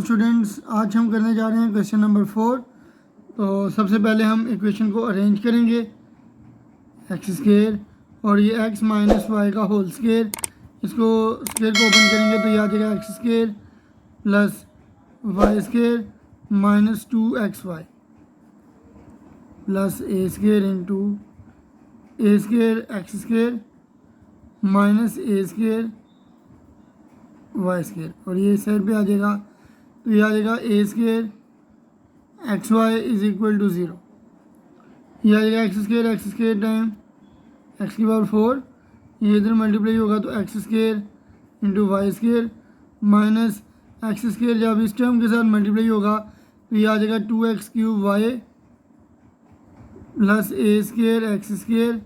Students, आज हम करने जा रहे हैं क्वेश्चन नंबर 4। तो सबसे पहले हम इक्वेशन को अरेंज करेंगे एक्स स्केयर और ये एक्स माइनस वाई का होल स्केयर, इसको स्केयर को ओपन करेंगे तो ये आ जाएगा x square plus Y square minus 2xy plus A square into A square x square minus A square Y square, और ये साइड पे आ जाएगा तो ये आ जाएगा a square x y is equal to 0। ये आ जाएगा एक्स स्केयर टाइम एक्स की पावर 4, ये इधर मल्टीप्लाई होगा तो x square into y square minus x square जब इस टर्म के साथ मल्टीप्लाई होगा तो ये आ जाएगा 2x cube y plus A square x square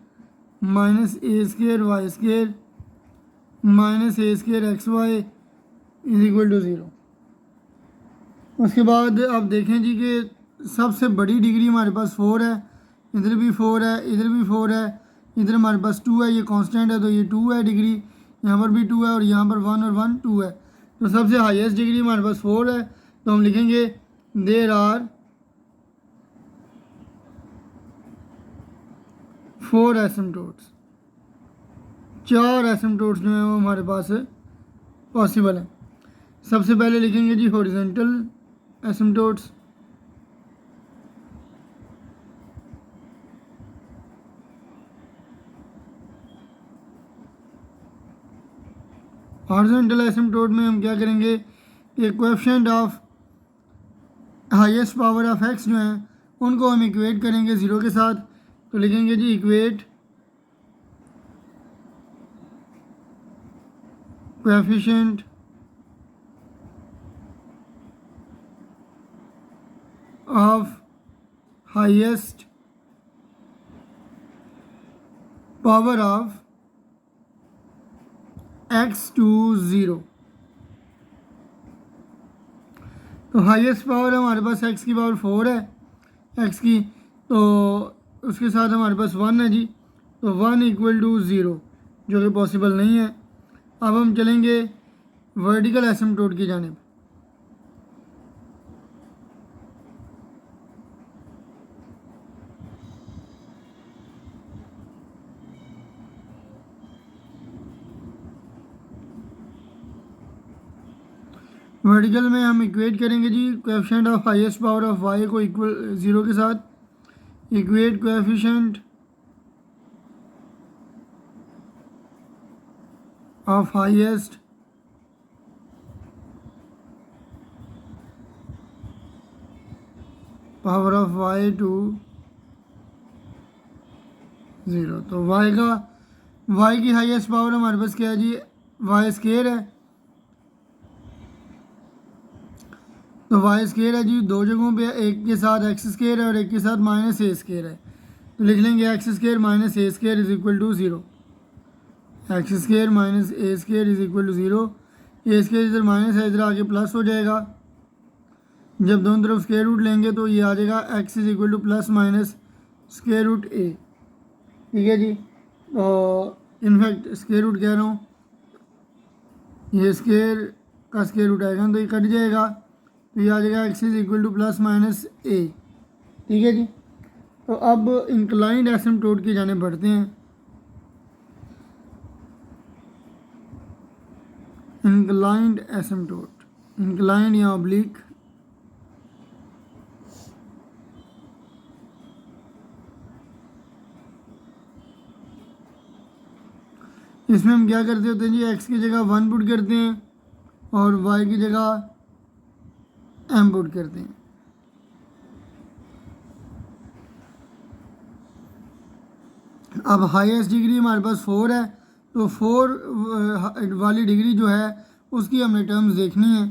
minus A square Y square minus A square x y is equal to 0। उसके बाद आप देखें जी कि सबसे बड़ी डिग्री हमारे पास 4 है, इधर भी 4 है, इधर भी 4 है, इधर हमारे पास 2 है, ये कांस्टेंट है तो ये 2 है डिग्री, यहाँ पर भी 2 है और यहाँ पर 1 और 1 2 है। तो सबसे हाईएस्ट डिग्री हमारे पास 4 है, तो हम लिखेंगे देयर आर 4 एसिम्पटोट्स, 4 एसिम्पटोट्स जो हैं वो हमारे पास पॉसिबल है। सबसे पहले लिखेंगे जी हॉरिजॉन्टल एसिम्पटोट्स, हॉरिजॉन्टल एसिम्पटोट में हम क्या करेंगे कि coefficient of highest power of x जो हैं उनको हम इक्वेट करेंगे 0 के साथ। तो लिखेंगे जी equate coefficient of highest power of x to 0। तो हाईएस्ट पावर हमारे पास x की पावर 4 है x की, तो उसके साथ हमारे पास 1 है जी, तो 1 इक्वल टू 0 जो कि पॉसिबल नहीं है। अब हम चलेंगे वर्टिकल एसिम्पटोट की जानिब। वर्टिकल में हम इक्वेट करेंगे जी coefficient of highest power of y को इक्वल 0 के साथ, equate coefficient of highest power of y to 0। तो वाई की हाईएस्ट पावर हमारे पास क्या है जी, वाई स्केयर है, तो वाई स्केयर है जी दो जगहों पे, एक के साथ एक्स स्केयर है और एक के साथ माइनस ए स्केयर है। तो लिख लेंगे x square minus A square is equal to 0, x square minus A square is equal to 0। A square इधर माइनस है, इधर आके प्लस हो जाएगा, जब दोनों तरफ स्केयर रूट लेंगे तो ये आ जाएगा x is equal to plus minus square root a. ठीक है जी, तो इनफैक्ट स्केयर रूट कह रहा हूँ, ये स्केयर का स्केयर रूट आएगा तो ये कट जाएगा, तो ये आ जाएगा x is equal to plus minus a. ठीक है जी, तो अब इंक्लाइंड एसिम्पटोट की जाने बढ़ते हैं। इंक्लाइंड एसिम्पटोट, इंक्लाइंड या ऑब्लिक, इसमें हम क्या करते होते हैं जी, एक्स की जगह 1 पुट करते हैं और वाई की जगह m पुट करते हैं। अब हाईएस्ट डिग्री हमारे पास 4 है, तो 4 वाली डिग्री जो है उसकी हमने टर्म्स देखनी है।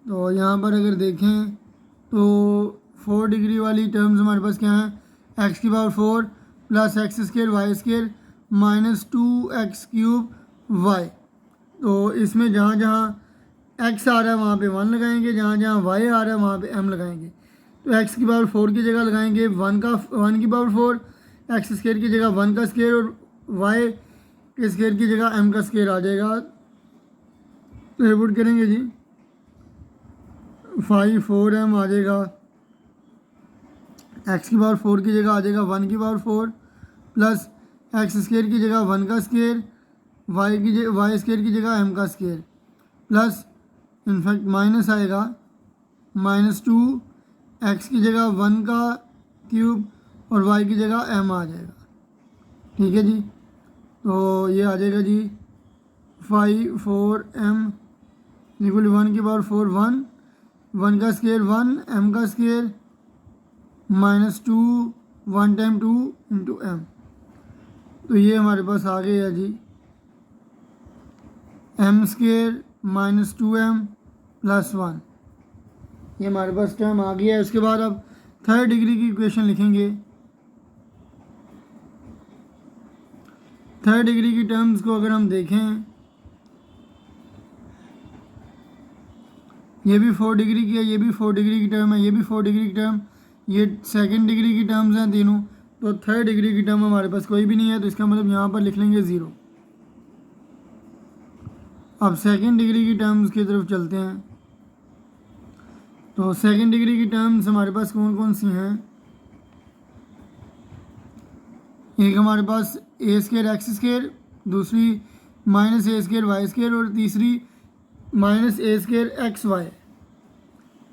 तो यहाँ पर अगर देखें तो 4 डिग्री वाली टर्म्स हमारे पास क्या हैं, एक्स की power 4 plus x square Y square minus 2x cube y. तो इसमें जहाँ जहाँ x आ रहा है वहाँ पे 1 लगाएंगे, जहाँ जहाँ y आ रहा है वहाँ पे m लगाएंगे। तो x की पावर 4 की जगह लगाएंगे 1 की पावर 4, एक्स स्केयर की जगह 1 का स्केयर और y के स्केयर की जगह m का स्केयर आ जाएगा। तो ये पुट करेंगे जी फाइव फोर एम आ जाएगा, एक्स की पावर फोर की जगह आ जाएगा वन की power four plus x square की जगह वन का स्केयर, वाई स्केयर की जगह एम का स्केयर प्लस इनफैक्ट माइनस आएगा माइनस टू एक्स की जगह वन का क्यूब और वाई की जगह एम आ जाएगा। ठीक है जी, तो ये आ जाएगा जी five four m equal one की पावर फोर वन, वन का स्केयर वन, एम का square minus two, one time two into m. तो ये हमारे पास आ गया जी m square minus two m plus one, ये हमारे पास टर्म आ गया है। उसके बाद अब थर्ड डिग्री की इक्वेशन लिखेंगे। थर्ड डिग्री की टर्म्स को अगर हम देखें, ये भी फोर डिग्री की है, ये भी फोर डिग्री की टर्म है, ये भी फोर डिग्री की टर्म, ये सेकंड डिग्री की टर्म्स हैं तीनों। तो थर्ड डिग्री की टर्म हमारे पास कोई भी नहीं है, तो इसका मतलब यहाँ पर लिख लेंगे ज़ीरो। अब सेकंड डिग्री की टर्म्स की तरफ चलते हैं। तो सेकंड डिग्री की टर्म्स हमारे पास कौन कौन सी हैं? एक हमारे पास ए स्केयर एक्स स्केयर, दूसरी माइनस ए स्केयर वाई स्केयर और तीसरी माइनस ए स्केयर एक्स वाई।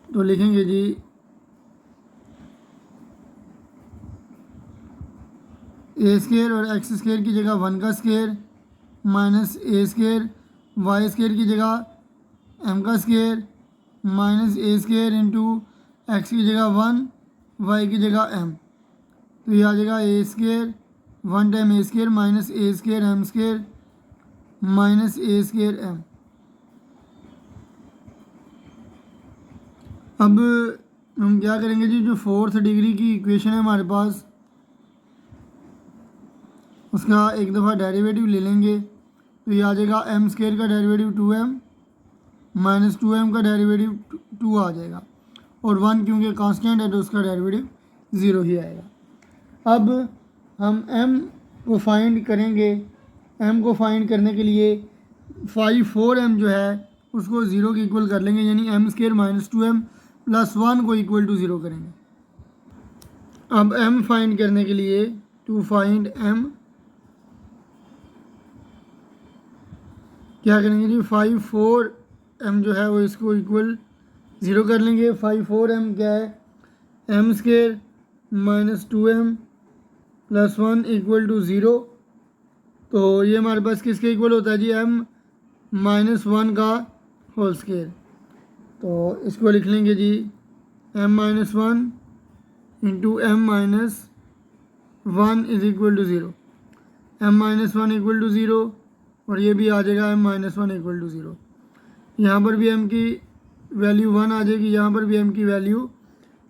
तो लिखेंगे जी ए स्केयर और एक्स स्केयर की जगह वन का स्केयर माइनस ए स्केयर, वाई स्केयर की जगह एम का स्केयर माइनस ए स्केयर इंटू एक्स की जगह वन, वाई की जगह एम। तो ये आ जाएगा a square one time A square minus A square m square minus A square M. अब हम क्या करेंगे जी, जो फोर्थ डिग्री की इक्वेशन है हमारे पास, उसका एक दफ़ा डेरिवेटिव ले लेंगे। तो ये आ जाएगा एम स्केयर का derivative two m minus two m का डेरिवेटिव टू आ जाएगा, और वन क्योंकि कांस्टेंट है तो उसका डेरिवेटिव ज़ीरो ही आएगा। अब हम एम को फाइंड करेंगे। एम को फाइंड करने के लिए फाइव फोर एम जो है उसको ज़ीरो के इक्वल कर लेंगे, यानी m square minus two m plus one को इक्वल टू ज़ीरो करेंगे। अब एम फाइंड करने के लिए टू फाइंड एम क्या करेंगे जी, फाइव फोर एम जो है वो इसको इक्वल ज़ीरो कर लेंगे। फाइव फोर एम क्या है, m square minus two m plus one equal to zero. तो ये हमारे पास किसके इक्वल होता है जी, एम माइनस वन का होल स्केयर। तो इसको लिख लेंगे जी m minus one into m minus one is equal to zero. M minus one equal to zero और ये भी आ जाएगा m minus one equal to zero. यहाँ पर भी एम की वैल्यू वन आ जाएगी, यहाँ पर भी एम की वैल्यू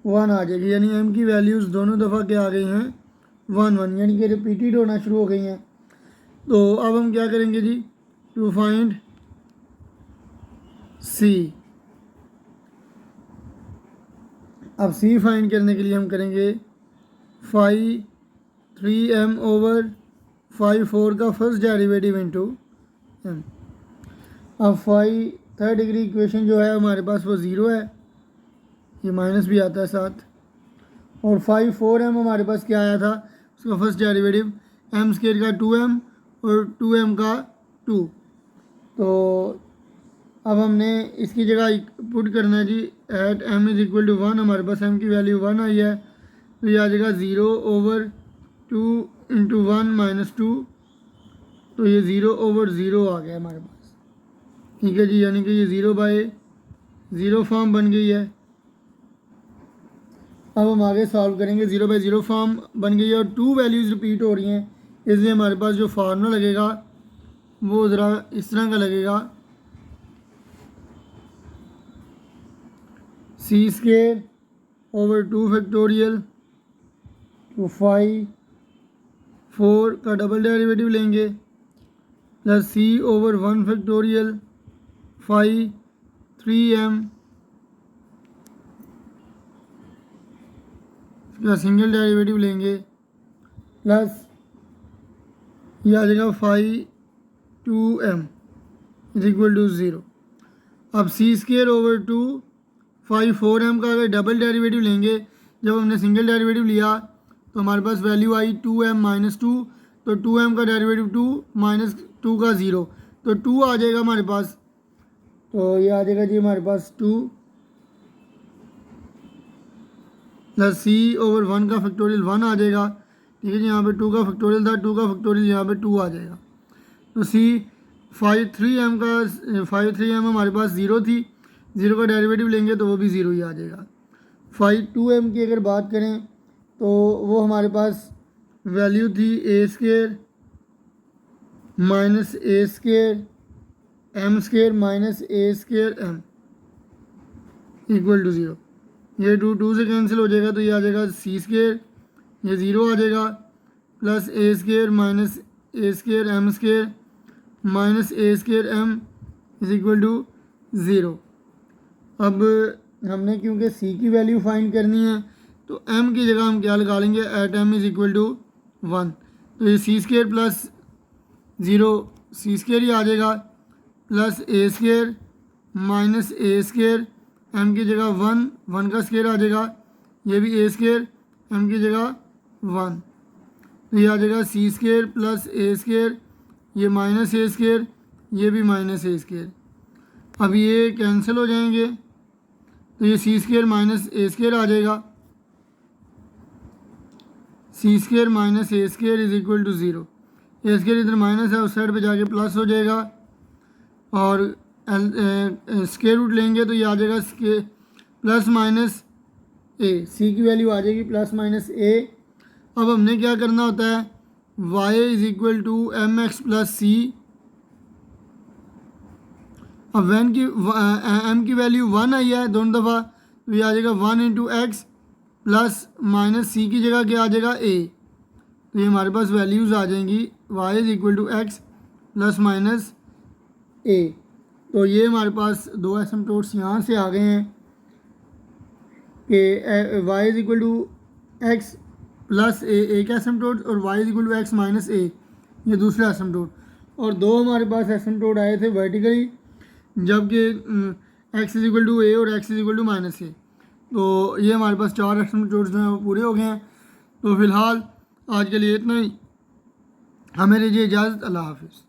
वन आ जाएगी, यानी एम की वैल्यूज़ दोनों दफ़ा क्या आ गई हैं, वन वन, यानी कि रिपीटेड होना शुरू हो गई हैं। तो अब हम क्या करेंगे जी, टू फाइंड सी। अब सी फाइंड करने के लिए हम करेंगे five three m over five four का फर्स्ट डेरिवेटिव इंटू एम। अब फाइव थर्ड डिग्री इक्वेशन जो है हमारे पास वो ज़ीरो है, ये माइनस भी आता है साथ, और फाइव फोर एम हमारे पास क्या आया था, उसका फर्स्ट डेरिवेटिव एम स्केयर का टू एम और टू एम का टू। तो अब हमने इसकी जगह पुट करना है जी at m is equal to one, हमारे पास एम की वैल्यू वन आई है, तो ये आ जाएगा zero over two into one minus two. तो ये ज़ीरो ओवर ज़ीरो आ गया हमारे पास। ठीक है जी, यानी कि ये ज़ीरो बाय ज़ीरो फॉर्म बन गई है। अब हम आगे सॉल्व करेंगे। ज़ीरो बाय ज़ीरो फॉर्म बन गई है और टू वैल्यूज़ रिपीट हो रही हैं, इसलिए हमारे पास जो फार्मूला लगेगा वो ज़रा इस तरह का लगेगा, c square over two factorial तो फाइव फोर का डबल डेरिवेटिव लेंगे plus c over one factorial five three m इसका सिंगल डेरिवेटिव लेंगे प्लस ये आ जाएगा five two m is equal to zero. अब c square over two five 4m का अगर डबल डेरिवेटिव लेंगे, जब हमने सिंगल डेरिवेटिव लिया तो हमारे पास वैल्यू आई 2m माइनस 2, तो 2m का डेरिवेटिव 2 माइनस 2 का 0, तो 2 आ जाएगा हमारे पास। तो ये आ जाएगा जी हमारे पास 2 प्लस सी ओवर 1 का फैक्टोरियल 1 आ जाएगा। ठीक है जी, यहाँ पे 2 का फैक्टोरियल था, 2 का फैक्टोरियल यहाँ पे 2 आ जाएगा। तो सी 5 3m हमारे पास 0 थी, 0 का डेरिवेटिव लेंगे तो वो भी 0 ही आ जाएगा। 2m की अगर बात करें तो वो हमारे पास वैल्यू थी a square minus A square m square minus A square m equal to 0। ये 2 से कैंसिल हो जाएगा, तो ये आ जाएगा सी स्केयर, ये 0 आ जाएगा, plus A square minus A square m square minus A square m is equal to 0। अब हमने क्योंकि सी की वैल्यू फाइंड करनी है तो m की जगह हम क्या लगा लेंगे, at m is equal to 1, तो ये c square plus 0 c square ही आ जाएगा, प्लस ए स्केयर माइनस ए स्केयर m की जगह 1 का स्केयर आ जाएगा, ये भी ए स्केयर m की जगह 1, तो ये आ जाएगा सी स्केयर प्लस ए स्केयर, ये माइनस ए स्केयर, ये भी माइनस ए स्केयर। अब ये कैंसिल हो जाएंगे, तो ये सी स्केयर माइनस ए स्केयर आ जाएगा, c square minus A square is equal to 0। A square इधर माइनस है, उस साइड पे जाके प्लस हो जाएगा, और स्केयर रूट लेंगे तो ये आ जाएगा प्लस माइनस ए, सी की वैल्यू आ जाएगी प्लस माइनस ए। अब हमने क्या करना होता है, y is equal to m x plus c. अब वैन की m की वैल्यू 1 आई है दोनों दफ़ा, तो ये आ जाएगा 1 इंटू एक्स प्लस माइनस सी की जगह क्या आ जाएगा a, तो ये हमारे पास वैल्यूज़ आ जाएंगी y is equal to x plus minus a। तो ये हमारे पास दो एसिम्पटोट्स यहाँ से आ गए हैं कि y is equal to x plus a एक एसिम्पटोट, और y is equal to x minus a ये दूसरा एसिम्पटोट, और दो हमारे पास एसिम्पटोट आए थे वर्टिकली, जबकि x is equal to a और x is equal to minus a। तो ये हमारे पास 4 एसिम्पटोट्स जो हैं वो पूरे हो गए हैं। तो फ़िलहाल आज के लिए इतना ही, हमें दीजिए इजाज़त, अल्लाह हाफिज़।